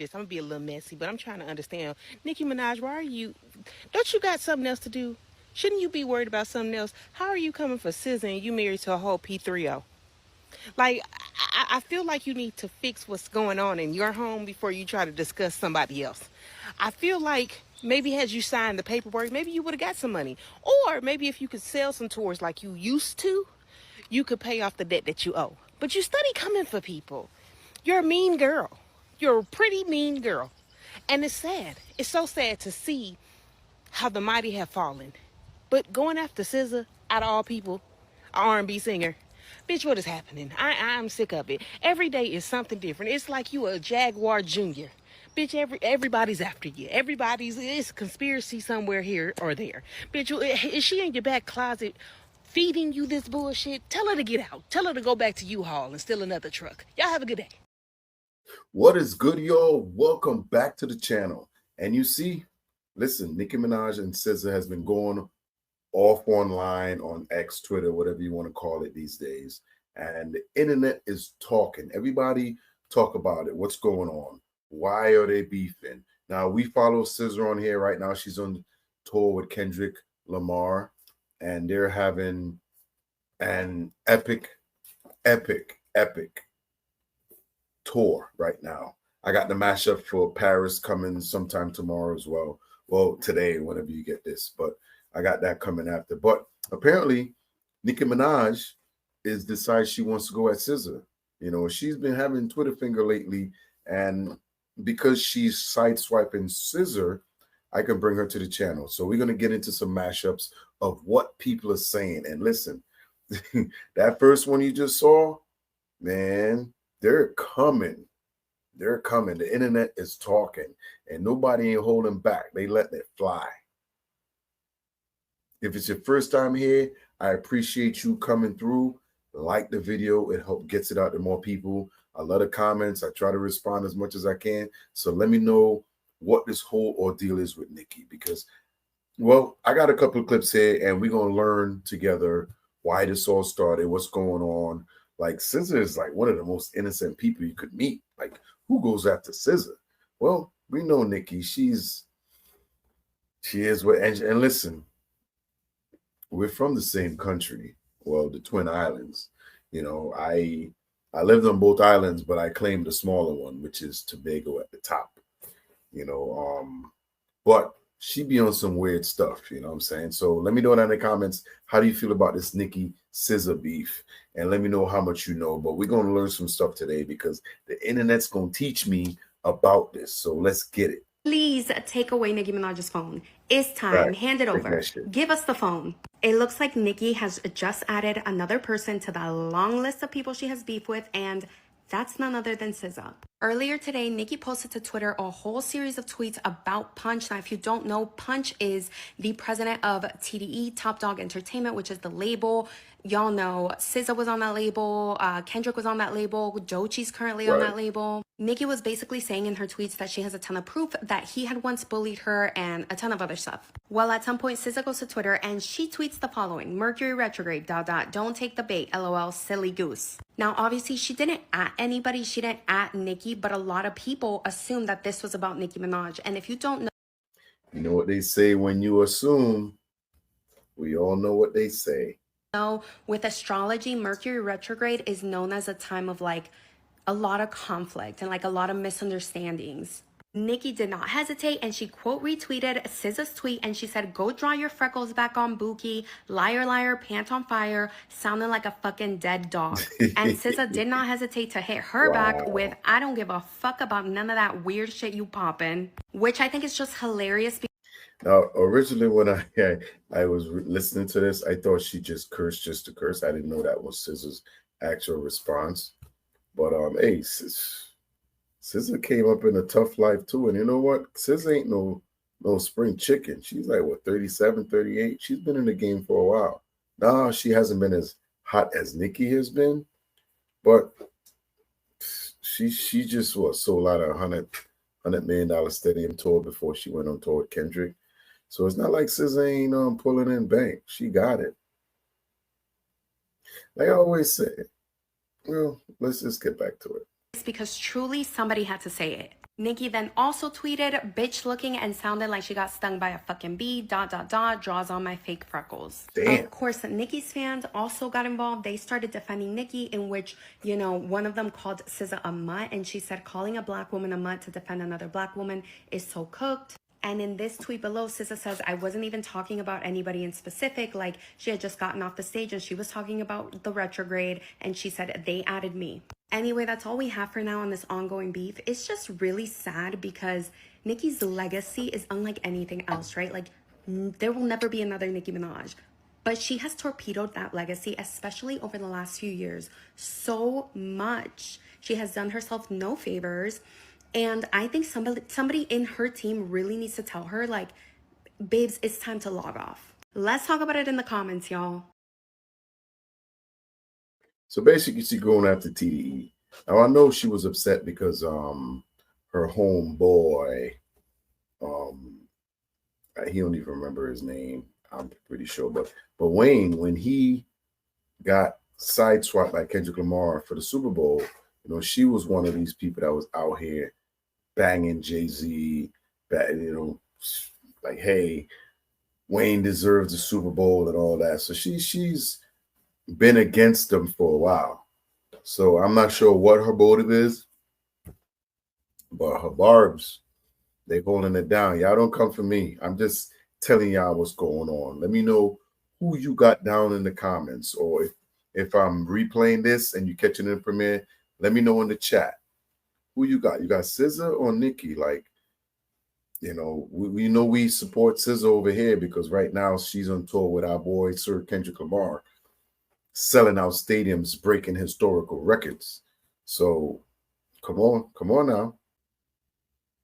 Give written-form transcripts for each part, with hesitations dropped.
this. I'm gonna be a little messy, but I'm trying to understand. Nicki Minaj, why are you? Don't you got something else to do? Shouldn't you be worried about something else? How are you coming for SZA and you married to a whole P3O? Like, I feel like you need to fix what's going on in your home before you try to discuss somebody else. I feel like maybe had you signed the paperwork, maybe you would have got some money. Or maybe if you could sell some tours like you used to, you could pay off the debt that you owe. But you study coming for people. You're a mean girl. You're a pretty mean girl. And it's sad. It's so sad to see how the mighty have fallen. But going after SZA, out of all people, a R&B singer, bitch, what is happening? I'm sick of it. Every day is something different. It's like you a Jaguar Junior. Bitch, everybody's after you. It's a conspiracy somewhere here or there. Bitch, is she in your back closet feeding you this bullshit? Tell her to get out. Tell her to go back to U-Haul and steal another truck. Y'all have a good day. What is good, y'all? Welcome back to the channel. And you see, listen, Nicki Minaj and SZA has been going off online on X, Twitter, whatever you want to call it these days. And the internet is talking. Everybody talk about it. What's going on? Why are they beefing? Now, we follow SZA on here right now. She's on tour with Kendrick Lamar, and they're having an epic tour right now. I got the mashup for Paris coming sometime tomorrow as well. Well, today, whenever you get this, but I got that coming after. But apparently, Nicki Minaj is decides she wants to go at SZA. You know, she's been having Twitter finger lately, and because she's sideswiping SZA, I can bring her to the channel. So we're gonna get into some mashups of what people are saying. And listen, that first one you just saw, man, they're coming. They're coming. The internet is talking, and nobody ain't holding back. They letting it fly. If it's your first time here, I appreciate you coming through. Like the video. It helps gets it out to more people. I love the comments. I try to respond as much as I can. So let me know what this whole ordeal is with Nicki, because, well, I got a couple of clips here, and we're going to learn together why this all started, what's going on. Like, SZA is like one of the most innocent people you could meet. Like, who goes after SZA? Well, we know Nicki. She is what, and listen, we're from the same country. Well, the Twin Islands. You know, I lived on both islands, but I claim the smaller one, which is Tobago at the top. You know, but she be on some weird stuff, you know what I'm saying? So let me know down in the comments, how do you feel about this Nicki SZA beef? And let me know how much you know. But we're going to learn some stuff today because the internet's going to teach me about this. So let's get it. Please take away Nicki Minaj's phone. It's time. Right. Hand it over. Give us the phone. It looks like Nicki has just added another person to the long list of people she has beef with, and that's none other than SZA. Earlier today, Nicki posted to Twitter a whole series of tweets about Punch. Now, if you don't know, Punch is the president of TDE, Top Dog Entertainment, which is the label. Y'all know SZA was on that label, Kendrick was on that label, Doechie's currently on that label. Nicki was basically saying in her tweets that she has a ton of proof that he had once bullied her and a ton of other stuff. Well, at some point, SZA goes to Twitter and she tweets the following: Mercury retrograde, ... don't take the bait, LOL, silly goose. Now, obviously, she didn't at anybody, she didn't at Nicki, but a lot of people assume that this was about Nicki Minaj. And if you don't know, you know what they say when you assume, we all know what they say. With astrology, Mercury retrograde is known as a time of like a lot of conflict and like a lot of misunderstandings. Nicki did not hesitate, and she quote retweeted SZA's tweet, and she said, "Go draw your freckles back on, Buki. Liar, liar, pants on fire, sounding like a fucking dead dog." And SZA did not hesitate to hit her back with, "I don't give a fuck about none of that weird shit you poppin'," which I think is just hilarious. Now, originally when I was listening to this, I thought she just cursed just to curse. I didn't know that was SZA's actual response. But hey, SZA came up in a tough life too. And you know what? SZA ain't no spring chicken. She's like, what, 37, 38? She's been in the game for a while. Nah, she hasn't been as hot as Nicki has been, but she just sold out a $100 million stadium tour before she went on tour with Kendrick. So it's not like SZA ain't pulling in bank. She got it. Like I always say, well, let's just get back to it. It's because truly somebody had to say it. Nicki then also tweeted, bitch looking and sounded like she got stung by a fucking bee, ... draws on my fake freckles. Damn. Of course, Nicki's fans also got involved. They started defending Nicki, in which, you know, one of them called SZA a mutt, and she said calling a black woman a mutt to defend another black woman is so cooked. And in this tweet below, SZA says, I wasn't even talking about anybody in specific, like she had just gotten off the stage and she was talking about the retrograde, and she said they added me. Anyway, that's all we have for now on this ongoing beef. It's just really sad because Nicki's legacy is unlike anything else, right? Like, there will never be another Nicki Minaj. But she has torpedoed that legacy, especially over the last few years, so much. She has done herself no favors. And I think somebody in her team really needs to tell her, like, babes, it's time to log off. Let's talk about it in the comments, y'all. So basically, she's going after TDE. Now I know she was upset because her homeboy, he don't even remember his name, I'm pretty sure, but Wayne, when he got sideswiped by Kendrick Lamar for the Super Bowl, you know, she was one of these people that was out here banging Jay-Z, you know, like, hey, Wayne deserves the Super Bowl and all that. So she's been against them for a while. So I'm not sure what her motive is, but her barbs, they holding it down. Y'all don't come for me. I'm just telling y'all what's going on. Let me know who you got down in the comments, or if I'm replaying this and you catching it in premiere, let me know in the chat. Who you got? You got SZA or Nicki? Like, you know, we know we support SZA over here because right now she's on tour with our boy Sir Kendrick Lamar, selling out stadiums, breaking historical records. So come on now.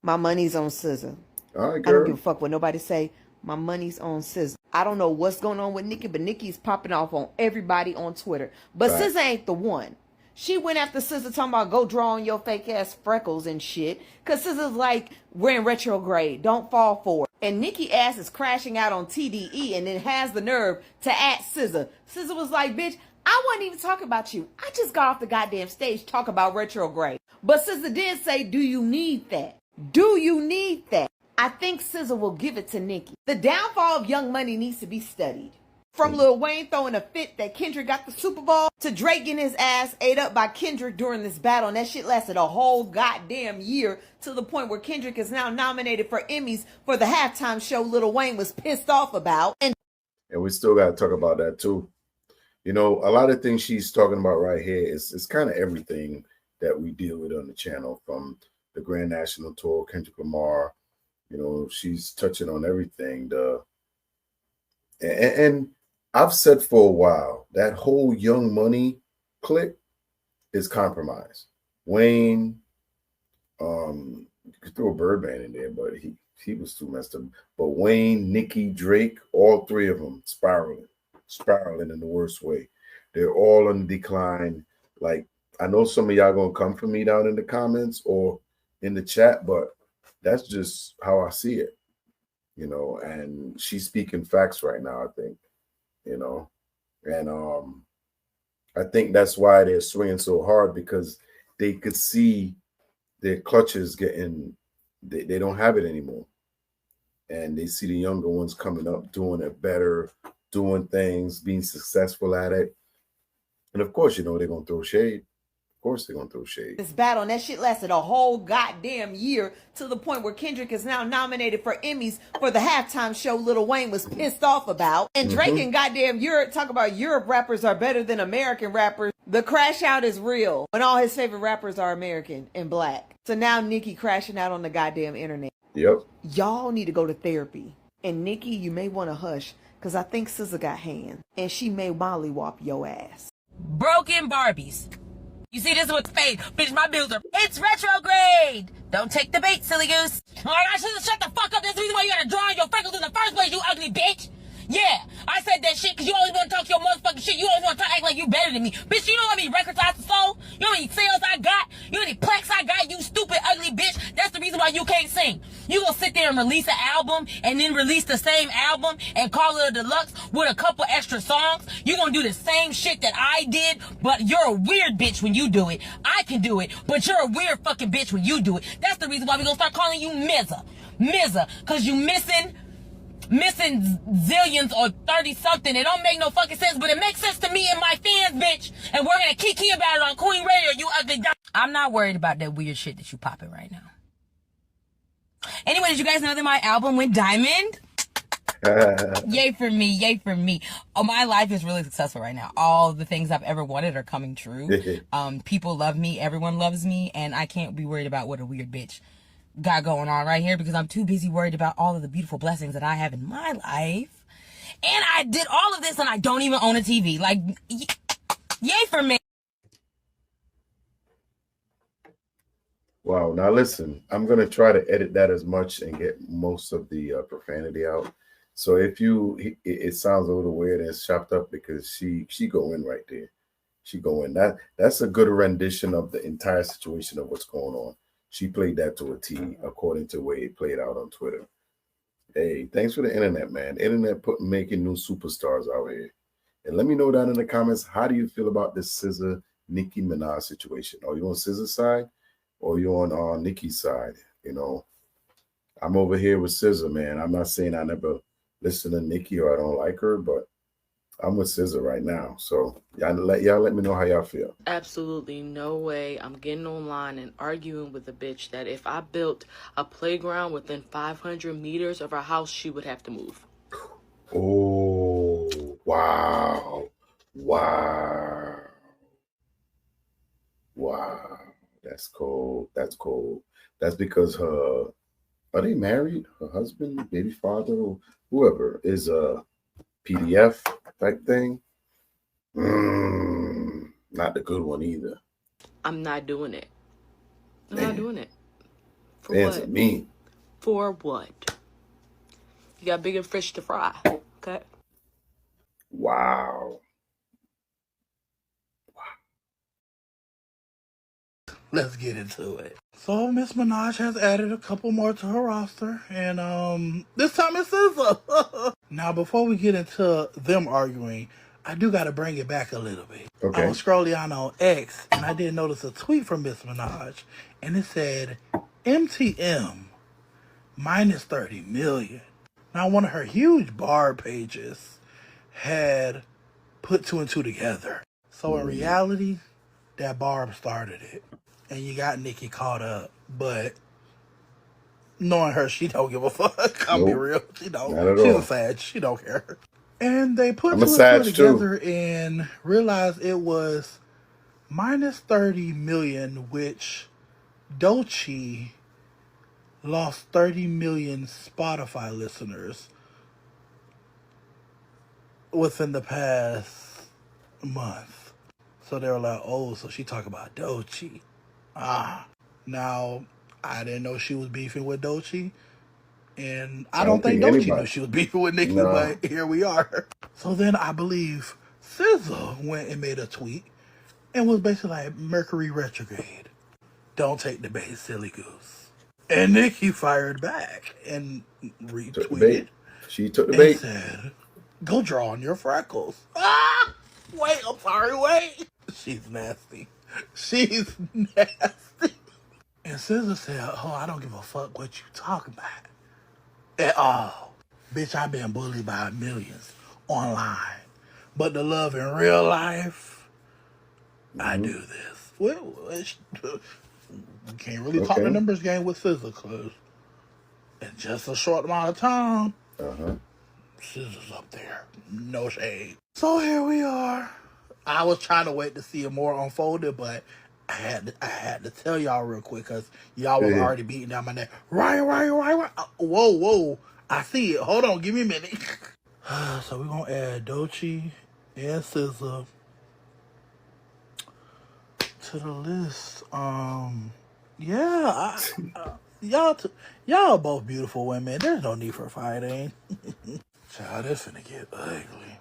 My money's on SZA. All right, I girl. don't give a fuck what nobody say. My money's on SZA. I don't know what's going on with Nicki, but Nicki's popping off on everybody on Twitter. But Right. SZA ain't the one. She went after SZA talking about go draw on your fake ass freckles and shit. Cause SZA's like, we're in retrograde. Don't fall for it. And Nicki ass is crashing out on TDE and then has the nerve to at SZA. SZA was like, bitch, I wasn't even talking about you. I just got off the goddamn stage talking about retrograde. But SZA did say, do you need that? Do you need that? I think SZA will give it to Nicki. The downfall of Young Money needs to be studied. From Lil Wayne throwing a fit that Kendrick got the Super Bowl to Drake getting his ass ate up by Kendrick during this battle. And that shit lasted a whole goddamn year to the point where Kendrick is now nominated for Emmys for the halftime show Lil Wayne was pissed off about. And we still got to talk about that too. You know, a lot of things she's talking about right here is kind of everything that we deal with on the channel, from the Grand National Tour, Kendrick Lamar. You know, she's touching on everything. And I've said for a while that whole Young Money clique is compromised. Wayne, you could throw Birdman in there, but he was too messed up. But Wayne, Nicki, Drake, all three of them spiraling in the worst way. They're all on decline. Like, I know some of y'all gonna come for me down in the comments or in the chat, but that's just how I see it, you know. And she's speaking facts right now, I think, you know. And I think that's why they're swinging so hard, because they could see their clutches getting, they don't have it anymore. And they see the younger ones coming up, doing it better, doing things, being successful at it. And of course, you know, they're going to throw shade. Of course they're going to throw shade. this battle, and that shit lasted a whole goddamn year to the point where Kendrick is now nominated for Emmys for the halftime show Lil Wayne was pissed off about. And Drake and goddamn Europe talk about Europe rappers are better than American rappers. The crash out is real when all his favorite rappers are American and black. So now Nicki crashing out on the goddamn internet. Yep. Y'all need to go to therapy. And Nicki, you may want to hush, because I think SZA got hands. And she may mollywop your ass. Broken Barbies. You see, this is what's fake. Bitch, my bills are... It's retrograde! Don't take the bait, silly goose. Alright, I should've shut the fuck up. That's the reason why you gotta draw on your freckles in the first place, you ugly bitch. Yeah, I said that shit because you always want to talk your motherfucking shit. You always want to act like you better than me. Bitch, you know how many records I sold? You know how many sales I got? You know how many plaques I got, you stupid, ugly bitch? That's the reason why why you can't sing. You gonna sit there and release an album and then release the same album and call it a deluxe with a couple extra songs. You gonna do the same shit that I did, but you're a weird bitch when you do it. I can do it, but you're a weird fucking bitch when you do it. That's the reason why we gonna start calling you Mizza, cause you missing zillions or 30 something. It don't make no fucking sense, but it makes sense to me and my fans, bitch. And we're gonna kiki about it on Queen Radio, you ugly dumb. I'm not worried about that weird shit that you popping right now. Anyway, did you guys know that my album went diamond? Yay for me, yay for me. Oh, my life is really successful right now. All the things I've ever wanted are coming true. People love me, everyone loves me, and I can't be worried about what a weird bitch got going on right here because I'm too busy worried about all of the beautiful blessings that I have in my life. And I did all of this and I don't even own a TV. Like, yay for me. Wow. Now listen, I'm gonna try to edit that as much and get most of the profanity out. So if it sounds a little weird and it's chopped up because she go in right there. She go in. That's a good rendition of the entire situation of what's going on. She played that to a T, according to the way it played out on Twitter. Hey, thanks for the internet, man. Internet making new superstars out here. And let me know down in the comments, how do you feel about this SZA Nicki Minaj situation? Are you on SZA's side or you on Nicki's side? You know, I'm over here with SZA, man. I'm not saying I never listen to Nicki or I don't like her, but I'm with SZA right now. So y'all let me know how y'all feel. Absolutely no way I'm getting online and arguing with a bitch that if I built a playground within 500 meters of her house, she would have to move. Oh, wow. Wow. Wow. That's cold. That's cold. That's because are they married? Her husband, baby father, or whoever is a PDF type thing. Not the good one either. I'm not doing it. I'm not doing it. For Fans what? are mean. For what? You got bigger fish to fry. Okay. Wow. Let's get into it. So Miss Minaj has added a couple more to her roster, and this time it's SZA. Now, before we get into them arguing, I do got to bring it back a little bit. Okay. I was scrolling on X, and I did notice a tweet from Miss Minaj, and it said, MTM minus 30 million. Now, one of her huge bar pages had put two and two together. So in reality, that Barb started it. And you got Nicki caught up. But knowing her, she don't give a fuck. I'll be real. She don't. Not at She's all. a Sag. She don't care. And they put I'm two a and Sag two too. together and realized it was minus 30 million, which Doechii lost 30 million Spotify listeners within the past month. So they were like, oh, so she talk about Doechii. Now, I didn't know she was beefing with Doechii. And I don't think Doechii knew she was beefing with Nicki, but here we are. So then I believe SZA went and made a tweet and was basically like, Mercury retrograde. Don't take the bait, silly goose. And Nicki fired back and retweeted. She took the bait. And said, go draw on your freckles. Wait, I'm sorry, wait. She's nasty. She's nasty. And SZA said, oh, I don't give a fuck what you talking about at all. Bitch, I've been bullied by millions online. But the love in real life, I do this. Well, we can't really talk the numbers game with SZA because in just a short amount of time, SZA's up there. No shade. So here we are. I was trying to wait to see it more unfolded, but I had to tell y'all real quick because y'all were already beating down my neck. Right. Whoa. I see it. Hold on. Give me a minute. So we're going to add Doechii and SZA to the list. Yeah. Y'all both beautiful women. There's no need for fighting. Child, this finna get ugly.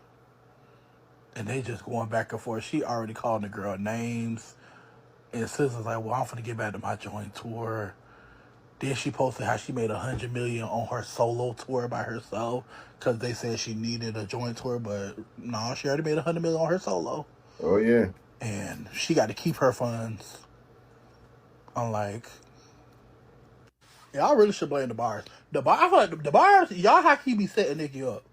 And they just going back and forth. She already called the girl names. And SZA's like, well, I'm finna get back to my joint tour. Then she posted how she made $100 million on her solo tour by herself because they said she needed a joint tour, but no, she already made $100 million on her solo. Oh yeah. And she got to keep her funds. Unlike, y'all really should blame the bars. I feel like the bars, y'all how he be setting Nicki up.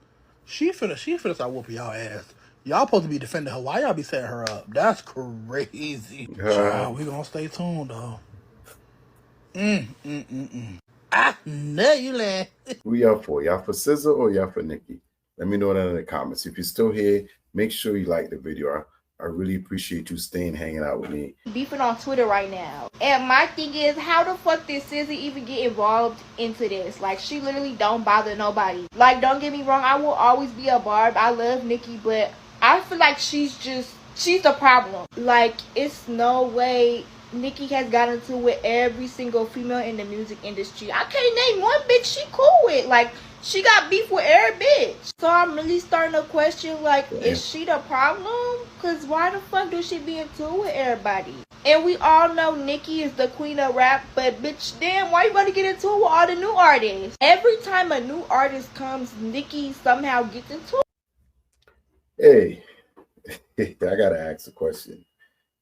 She finna start whooping y'all ass. Y'all supposed to be defending her. Why y'all be setting her up? That's crazy. Child, we gonna stay tuned though. I know you land. Who y'all for? Y'all for SZA or y'all for Nicki? Let me know that in the comments. If you're still here, make sure you like the video. I really appreciate you staying, hanging out with me. Beefing on Twitter right now. And my thing is, how the fuck did SZA even get involved into this? Like, she literally don't bother nobody. Like, don't get me wrong, I will always be a Barb. I love Nicki, but I feel like she's the problem. Like, it's no way Nicki has gotten into with every single female in the music industry. I can't name one bitch she cool with. Like, she got beef with every bitch. So I'm really starting to question, like, is she the problem? Because why the fuck do she be into with everybody? And we all know Nicki is the queen of rap, but bitch, damn, why you gonna get into it with all the new artists? Every time a new artist comes, Nicki somehow gets into it. Hey, I gotta ask a question.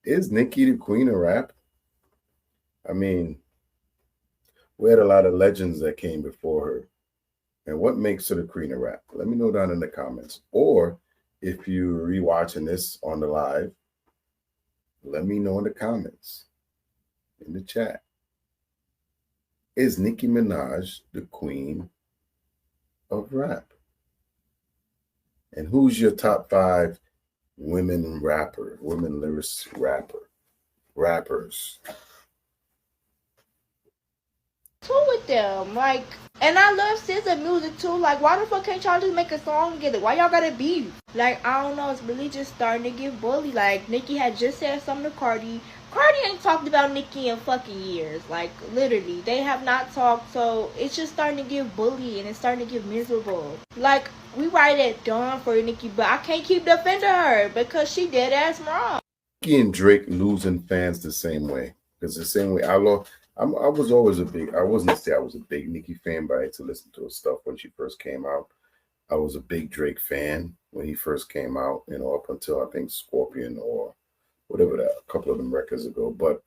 Is Nicki the queen of rap? I mean, we had a lot of legends that came before her. And what makes her the queen of rap? Let me know down in the comments. Or if you're rewatching this on the live, let me know in the comments, in the chat. Is Nicki Minaj the queen of rap? And who's your top 5 women rappers? With them, like, and I love SZA music too. Like, why the fuck can't y'all just make a song together? Why y'all gotta beef? Like, I don't know, it's really just starting to get bully. Like, Nicki had just said something to Cardi ain't talked about Nicki in fucking years. Like, literally, they have not talked. So it's just starting to get bully, and it's starting to get miserable. Like, we ride at dawn for Nicki, but I can't keep defending her because she dead ass wrong. Nicki and Drake losing fans the same way. Because the same way I was always I wasn't say I was a big Nicki fan, but I had to listen to her stuff when she first came out. I was a big Drake fan when he first came out, you know, up until I think Scorpion or whatever that, a couple of them records ago. But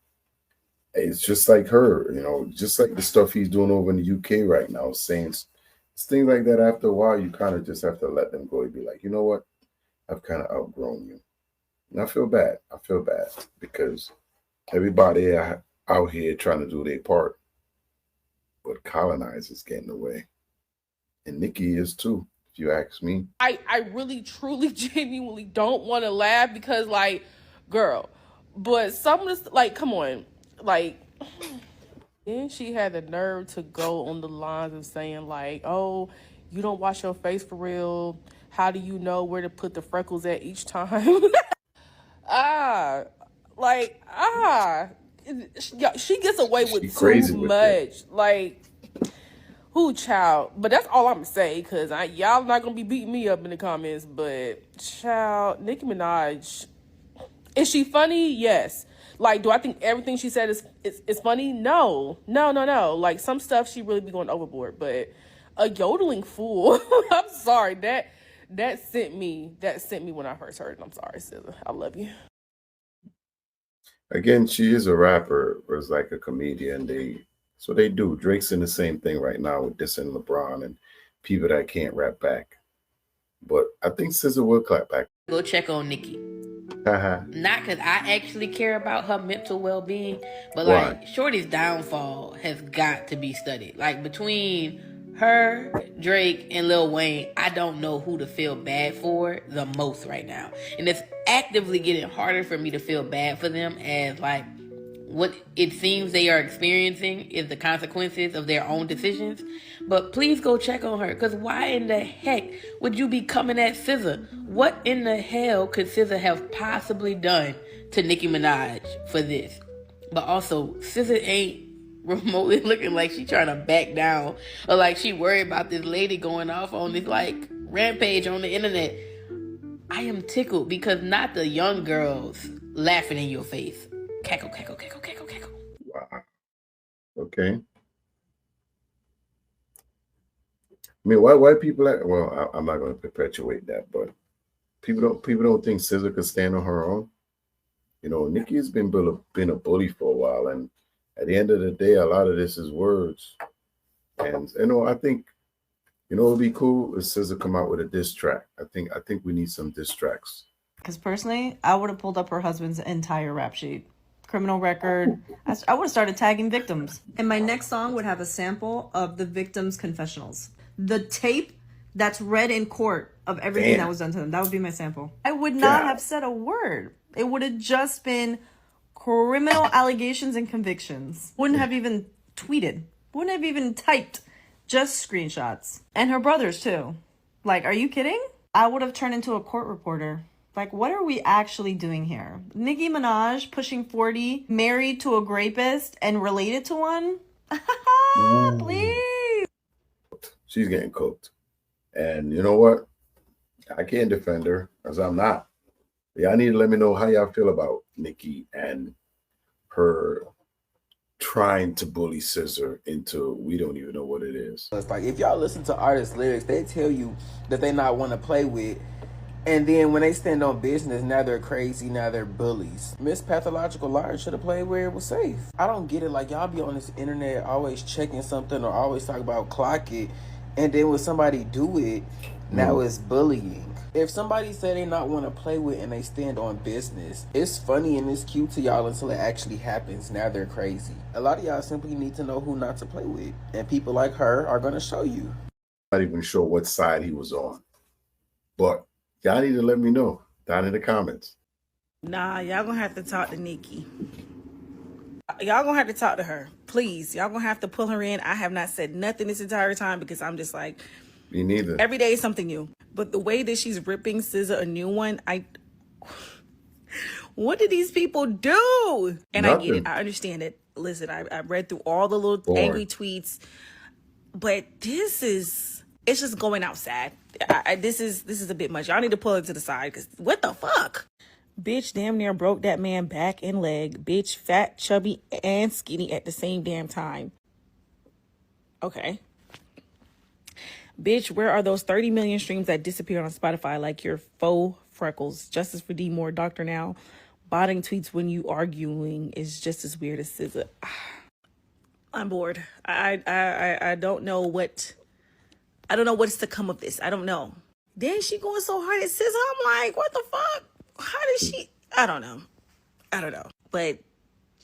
it's just like her, you know, just like the stuff he's doing over in the UK right now, saying it's things like that. After a while, you kind of just have to let them go and be like, you know what? I've kind of outgrown you. And I feel bad. Because everybody out here trying to do their part, but colonizers getting away, and Nicki is too, if you ask me. I really, truly, genuinely don't want to laugh because, like, girl, but some of this, like, come on, like, then she had the nerve to go on the lines of saying, like, oh, you don't wash your face for real. How do you know where to put the freckles at each time? She gets away with too much. Like, who child? But that's all I'm gonna say, because y'all not gonna be beating me up in the comments. But child, Nicki Minaj, is she funny? Yes. Like, do I think everything she said is funny? No. Like, some stuff she really be going overboard. But a yodeling fool, I'm sorry, that sent me when I first heard it. I'm sorry, SZA. I love you. Again, she is a rapper, or is like a comedian. That's what they do. Drake's in the same thing right now with dissing LeBron and people that can't rap back. But I think SZA will clap back. Go check on Nicki. Not because I actually care about her mental well-being, but like, Shorty's downfall has got to be studied. Like, between her, Drake, and Lil Wayne, I don't know who to feel bad for the most right now. And it's actively getting harder for me to feel bad for them, as like what it seems they are experiencing is the consequences of their own decisions. But please go check on her, because why in the heck would you be coming at SZA? What in the hell could SZA have possibly done to Nicki Minaj for this? But also, SZA ain't remotely looking like she trying to back down, or like she worried about this lady going off on this like rampage on the internet. I am tickled because not the young girls laughing in your face. Cackle, cackle, cackle, cackle, cackle. Wow. Okay. I mean, why people act, well, I'm not going to perpetuate that, but people don't think SZA could stand on her own. You know, Nicki has been a bully for a while, and at the end of the day, a lot of this is words. And you know, I think, you know, it'd be cool if SZA come out with a diss track. I think we need some diss tracks. Because personally, I would have pulled up her husband's entire rap sheet. Criminal record. I would have started tagging victims. And my next song would have a sample of the victims' confessionals. The tape that's read in court of everything that was done to them. That would be my sample. I would not have said a word. It would have just been criminal allegations and convictions. Wouldn't have even tweeted. Wouldn't have even typed. Just screenshots. And her brothers, too. Like, are you kidding? I would have turned into a court reporter. Like, what are we actually doing here? Nicki Minaj pushing 40, married to a rapist, and related to one? Please. She's getting cooked. And you know what? I can't defend her, because I'm not. Y'all need to let me know how y'all feel about Nicki and her trying to bully SZA into we don't even know what it is. It's like, if y'all listen to artists' lyrics, they tell you that they not want to play with, and then when they stand on business, now they're crazy, now they're bullies. Miss Pathological Liar should have played where it was safe. I don't get it. Like, y'all be on this internet always checking something or always talk about clock it, and then when somebody do it, now it's bullying. If somebody say they not want to play with and they stand on business, it's funny and it's cute to y'all until it actually happens. Now they're crazy. A lot of y'all simply need to know who not to play with, and people like her are going to show you. Not even sure what side he was on, but y'all need to let me know down in the comments. Nah, y'all gonna have to talk to Nicki. Y'all gonna have to talk to her. Please, y'all gonna have to pull her in. I have not said nothing this entire time because I'm just like, me neither. Every day is something new. But the way that she's ripping SZA a new one, what did these people do? And nothing. I get it. I understand it. Listen, I read through all the little angry tweets, but it's just going out sad. This is a bit much. Y'all need to pull it to the side because what the fuck? Bitch damn near broke that man back and leg. Bitch fat, chubby, and skinny at the same damn time. Okay. Bitch, where are those 30 million streams that disappeared on Spotify like your faux freckles? Justice for D Moore, Dr. Now. Botting tweets when you arguing is just as weird as SZA. I'm bored. I don't know what's to come of this. I don't know. Then she going so hard at SZA. I'm like, what the fuck? How did she? I don't know. But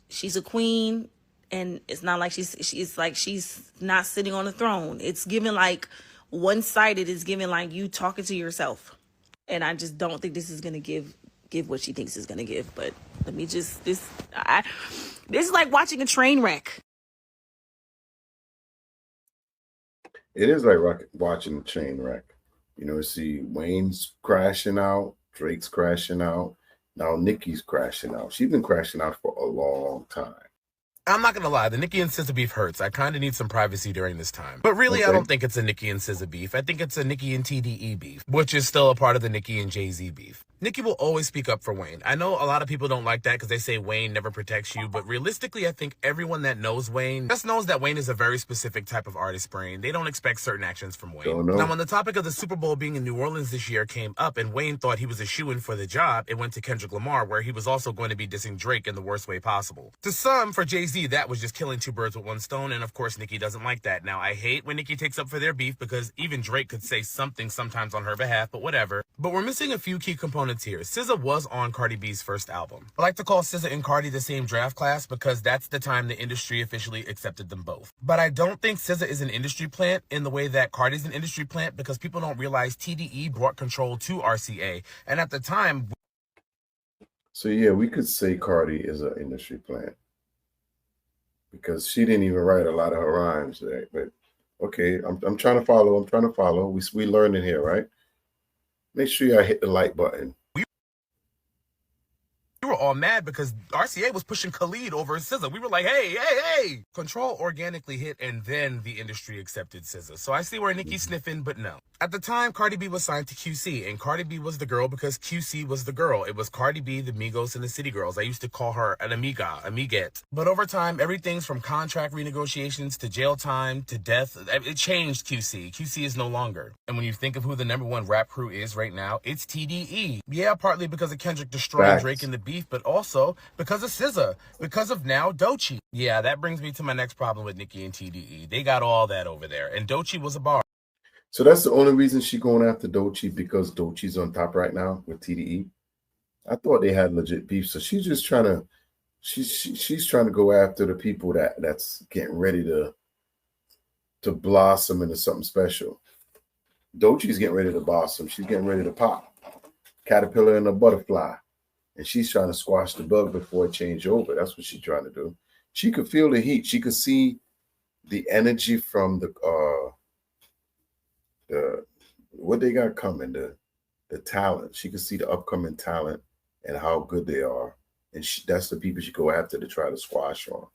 she's a queen, and it's not like she's not sitting on the throne. It's giving like one-sided. Is giving like you talking to yourself, and I just don't think this is gonna give what she thinks is gonna give. But let me just this is like watching a train wreck. It is like watching a train wreck. You know, see Wayne's crashing out, Drake's crashing out, now Nicki's crashing out. She's been crashing out for a long time. I'm not gonna lie, the Nicki and SZA beef hurts. I kind of need some privacy during this time. But really, I don't think it's a Nicki and SZA beef. I think it's a Nicki and TDE beef, which is still a part of the Nicki and Jay-Z beef. Nicki will always speak up for Wayne. I know a lot of people don't like that because they say Wayne never protects you, but realistically, I think everyone that knows Wayne just knows that Wayne is a very specific type of artist brain. They don't expect certain actions from Wayne. Now, when the topic of the Super Bowl being in New Orleans this year came up and Wayne thought he was a shoo-in for the job, it went to Kendrick Lamar, where he was also going to be dissing Drake in the worst way possible. To some, for Jay-Z, that was just killing two birds with one stone, and of course, Nicki doesn't like that. Now, I hate when Nicki takes up for their beef because even Drake could say something sometimes on her behalf, but whatever. But we're missing a few key components here. SZA was on Cardi B's first album. I like to call SZA and Cardi the same draft class because that's the time the industry officially accepted them both. But I don't think SZA is an industry plant in the way that Cardi's an industry plant because people don't realize TDE brought control to RCA. And at the time... So yeah, we could say Cardi is an industry plant because she didn't even write a lot of her rhymes, right? But okay, I'm trying to follow. We learning here, right? Make sure y'all hit the like button. We were all mad because RCA was pushing Khalid over SZA. We were like, hey. Control organically hit, and then the industry accepted SZA. So I see where Nicki's sniffing, but no. At the time, Cardi B was signed to QC, and Cardi B was the girl because QC was the girl. It was Cardi B, the Migos, and the City Girls. I used to call her an amiguette. But over time, everything's from contract renegotiations to jail time to death. It changed QC. QC is no longer. And when you think of who the #1 rap crew is right now, it's TDE. Yeah, partly because of Kendrick destroying Drake in the beef, but also because of SZA, because of now Doechii. Yeah, that brings me to my next problem with Nicki and TDE. They got all that over there, and Doechii was a bar. So that's the only reason she's going after Doechii, because Doechii's on top right now with TDE. I thought they had legit beef, so she's just trying to she's trying to go after the people that's getting ready to blossom into something special. Doechii's getting ready to blossom. She's getting ready to pop. Caterpillar and a butterfly, and she's trying to squash the bug before it change over. That's what she's trying to do. She could feel the heat. She could see the energy from the what they got coming, the talent. She can see the upcoming talent and how good they are, and that's the people she go after to try to squash on.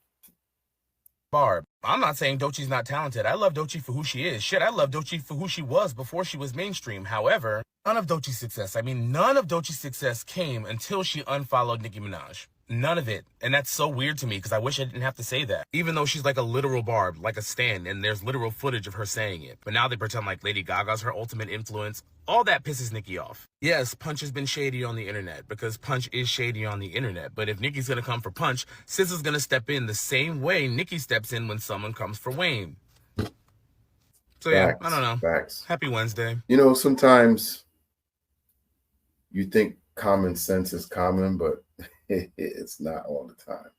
Barb, I'm not saying Doechii's not talented. I love Doechii for who she is. Shit, I love Doechii for who she was before she was mainstream. However, none of Doechii's success came until she unfollowed Nicki Minaj. None of it. And that's so weird to me because I wish I didn't have to say that. Even though she's like a literal Barb, like a stan, and there's literal footage of her saying it. But now they pretend like Lady Gaga's her ultimate influence. All that pisses Nicki off. Yes, Punch has been shady on the internet because Punch is shady on the internet. But if Nicki's going to come for Punch, SZA's going to step in the same way Nicki steps in when someone comes for Wayne. So yeah, I don't know. Facts. Happy Wednesday. You know, sometimes you think common sense is common, but it's not all the time.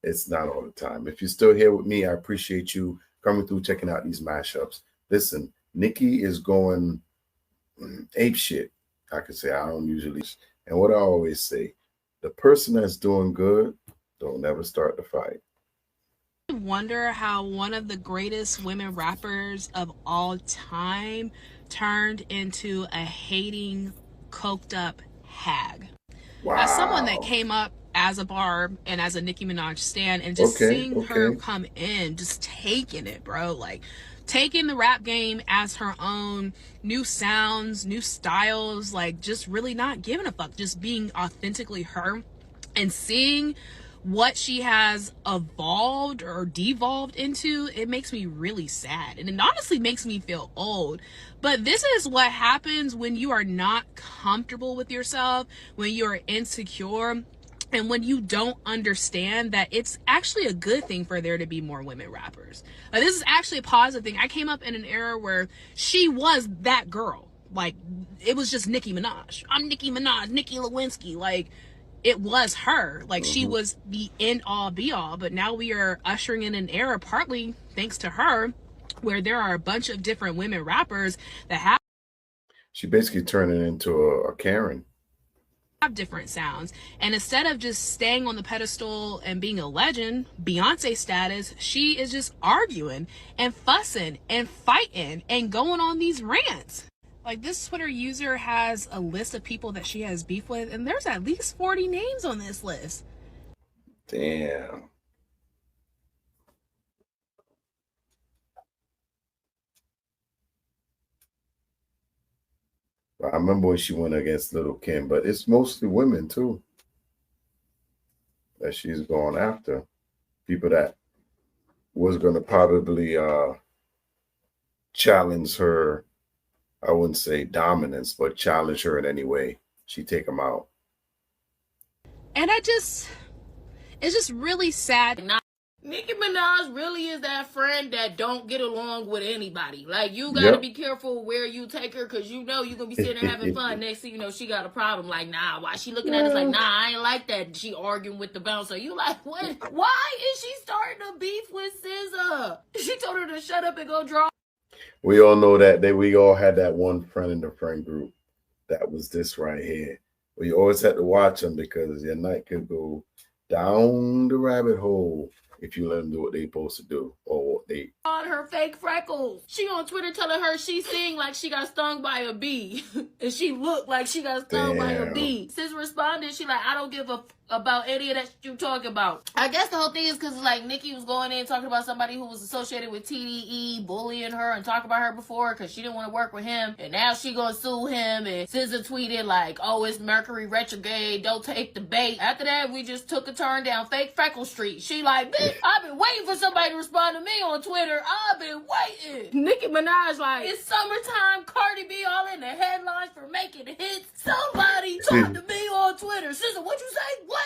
It's not all the time. If you're still here with me, I appreciate you coming through, checking out these mashups. Listen, Nicki is going ape shit. I could say I don't usually. And what I always say, the person that's doing good, don't never start the fight. I wonder how one of the greatest women rappers of all time turned into a hating, coked up hag. Wow. As someone that came up as a Barb and as a Nicki Minaj stan, and just seeing her come in, just taking it, bro, like taking the rap game as her own, new sounds, new styles, like just really not giving a fuck, just being authentically her, and seeing what she has evolved or devolved into, it makes me really sad, and it honestly makes me feel old. But this is what happens when you are not comfortable with yourself, when you are insecure, and when you don't understand that it's actually a good thing for there to be more women rappers. This is actually a positive thing. I came up in an era where she was that girl. Like, it was just Nicki Minaj. I'm Nicki Minaj, Nicki Lewinsky. Like, it was her. Like, she was the end all be all. But now we are ushering in an era, partly thanks to her, where there are a bunch of different women rappers that have. She basically turned it into a Karen. Have different sounds, and instead of just staying on the pedestal and being a legend, Beyonce status, she is just arguing and fussing and fighting and going on these rants. Like, this Twitter user has a list of people that she has beef with, and there's at least 40 names on this list. Damn. I remember when she went against Little Kim, but it's mostly women too that she's going after. People that was going to probably challenge her. I wouldn't say dominance, but challenge her in any way. She take them out. And it's just really sad. Nicki Minaj really is that friend that don't get along with anybody. Like, you gotta be careful where you take her, because you know you're gonna be sitting there having fun. Next thing you know, she got a problem. Like, nah, why she looking at us like, nah, I ain't like that. She arguing with the bouncer. You like, what? Why is she starting a beef with SZA? She told her to shut up and go draw. We all know that we all had that one friend in the friend group that was this right here. We always had to watch them because your night could go down the rabbit hole. if you let them do what they supposed to do or what they on her fake freckles. She on Twitter telling her she sing like she got stung by a bee. And she looked like she got stung by a bee. Sis responded, she like, I don't give a about any of that you talking about. I guess the whole thing is because like Nicki was going in talking about somebody who was associated with TDE, bullying her and talking about her before because she didn't want to work with him. And now she gonna sue him. And SZA tweeted like, oh, it's Mercury retrograde, don't take the bait. After that, we just took a turn down fake freckle street. She like, bitch, I've been waiting for somebody to respond to me on Twitter. I've been waiting. Nicki Minaj like, it's summertime, Cardi B all in the headlines for making hits. Somebody talk to me on Twitter. SZA, what you say? What?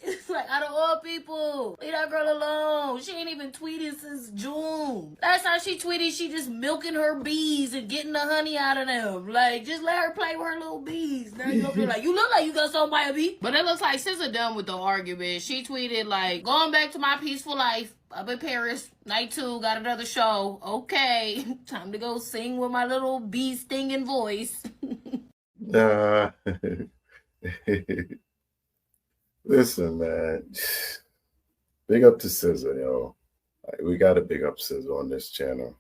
It's like, out of all people, leave that girl alone. She ain't even tweeted since June. Last time she tweeted, she just milking her bees and getting the honey out of them. Like, just let her play with her little bees. Now you up there like, you look like you got stung by a bee. But it looks like SZA done with the argument. She tweeted like, going back to my peaceful life. Up in Paris, night 2, got another show. Okay, time to go sing with my little bee stinging voice. Listen, man. Big up to SZA, yo. We gotta big up SZA on this channel.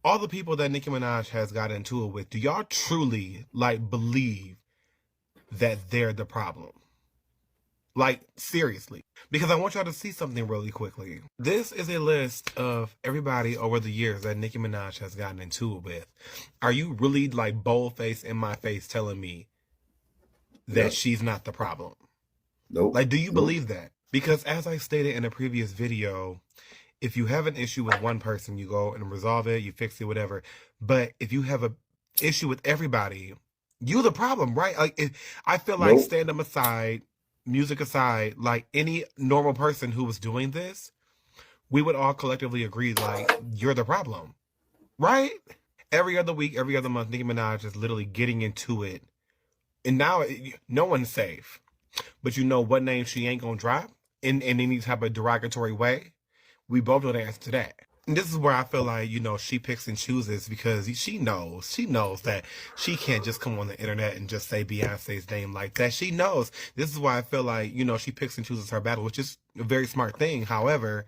All the people that Nicki Minaj has got into it with, do y'all truly like believe that they're the problem? Like, seriously. Because I want y'all to see something really quickly. This is a list of everybody over the years that Nicki Minaj has gotten into it with. Are you really, like, bold-faced in my face telling me that she's not the problem? Nope. Like, do you believe that? Because as I stated in a previous video, if you have an issue with one person, you go and resolve it, you fix it, whatever. But if you have an issue with everybody, you're the problem, right? Like, I feel like stand-up aside, music aside, like any normal person who was doing this, we would all collectively agree, like, you're the problem, right? Every other week, every other month, Nicki Minaj is literally getting into it. And now, no one's safe. But you know what name she ain't gonna drop in any type of derogatory way? We both know the answer to that. And this is where I feel like, you know, she picks and chooses because she knows that she can't just come on the internet and just say Beyonce's name like that. She knows. This is why I feel like, you know, she picks and chooses her battle, which is a very smart thing. However,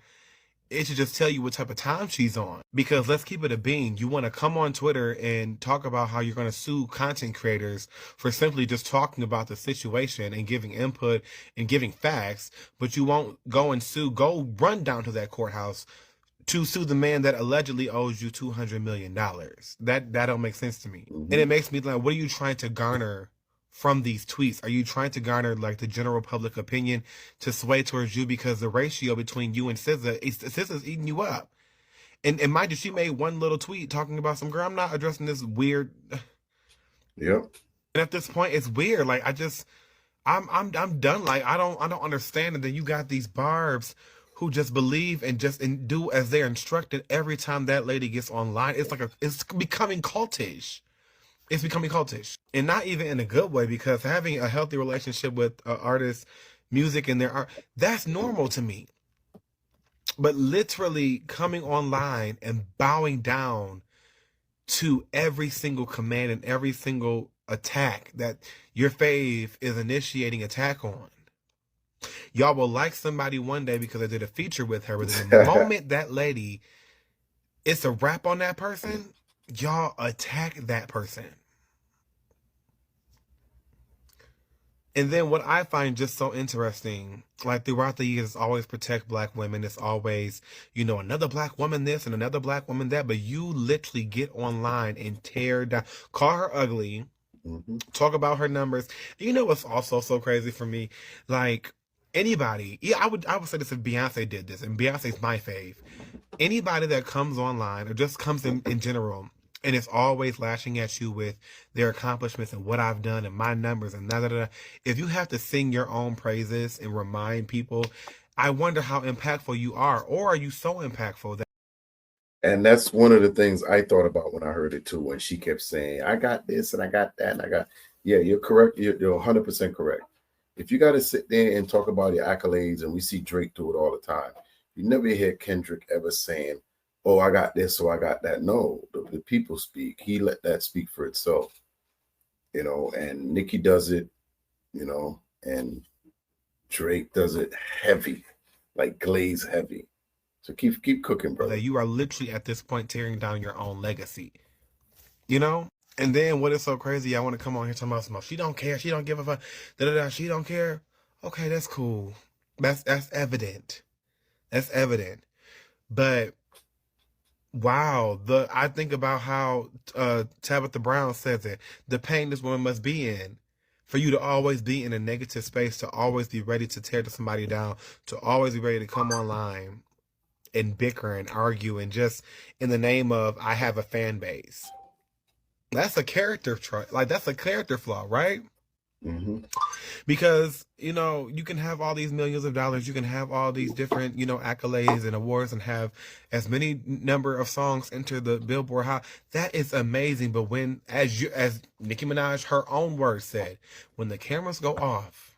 it should just tell you what type of time she's on. Because let's keep it a bean. You want to come on Twitter and talk about how you're going to sue content creators for simply just talking about the situation and giving input and giving facts, but you won't go and go run down to that courthouse to sue the man that allegedly owes you $200 million. That don't make sense to me. And it makes me like, what are you trying to garner from these tweets? Are you trying to garner like the general public opinion to sway towards you? Because the ratio between you and SZA's eating you up. And mind you, she made one little tweet talking about some girl. I'm not addressing this weird. Yep. And at this point, it's weird. Like I'm done. Like I don't understand it. That you got these barbs who just believe and do as they're instructed every time that lady gets online. It's becoming cultish. It's becoming cultish. And not even in a good way, because having a healthy relationship with artists, music, and their art, that's normal to me. But literally coming online and bowing down to every single command and every single attack that your fave is initiating attack on. Y'all will like somebody one day because I did a feature with her, but the moment that lady, it's a wrap on that person, y'all attack that person. And then what I find just so interesting, like throughout the years, it's always protect black women. It's always, you know, another black woman this and another black woman that. But you literally get online and tear down, call her ugly, talk about her numbers. You know what's also so crazy for me? Like, anybody, I would say this if Beyonce did this, and Beyonce's my fave. Anybody that comes online or just comes in general and is always lashing at you with their accomplishments and what I've done and my numbers and da-da-da. If you have to sing your own praises and remind people, I wonder how impactful you are. Or are you so impactful that... And that's one of the things I thought about when I heard it too, when she kept saying, I got this and I got that and I got... Yeah, you're correct. You're 100% correct. If you got to sit there and talk about your accolades, and we see Drake do it all the time, you never hear Kendrick ever saying, oh, I got this, so I got that. No, the people speak. He let that speak for itself. you know, and Nicki does it, you know, and Drake does it heavy, like glaze heavy. So keep cooking, brother. That you are literally at this point tearing down your own legacy, you know. And then what is so crazy? I want to come on here talking about she don't care, she don't give a fuck, she don't care. Okay, that's cool. That's evident. That's evident. But wow, I think about how Tabitha Brown says it. The pain this woman must be in, for you to always be in a negative space, to always be ready to tear somebody down, to always be ready to come online and bicker and argue, and just in the name of I have a fan base. That's a character trait. Like, that's a character flaw, right? Mm-hmm. Because, you know, you can have all these millions of dollars, you can have all these different, you know, accolades and awards, and have as many number of songs enter the Billboard Hot. That is amazing. But when, as Nicki Minaj, her own words said, when the cameras go off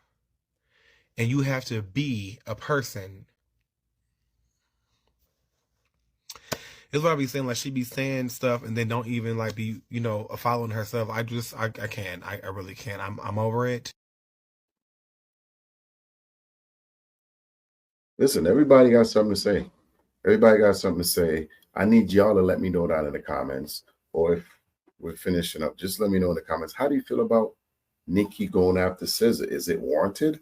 and you have to be a person, is what I be saying. Like, she be saying stuff and then don't even like be, you know, following herself. I can't. I really can't. I'm over it. Listen, everybody got something to say. Everybody got something to say. I need y'all to let me know down in the comments, or if we're finishing up, just let me know in the comments. How do you feel about Nicki going after SZA? Is it warranted?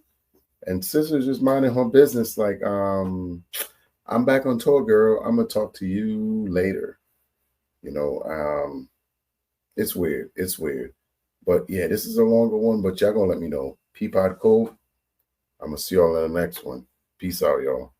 And SZA's just minding her business, like, I'm back on tour, girl. I'm gonna talk to you later. You know, it's weird. It's weird. But yeah, this is a longer one, but y'all gonna let me know. PeePodCove. I'm gonna see y'all in the next one. Peace out, y'all.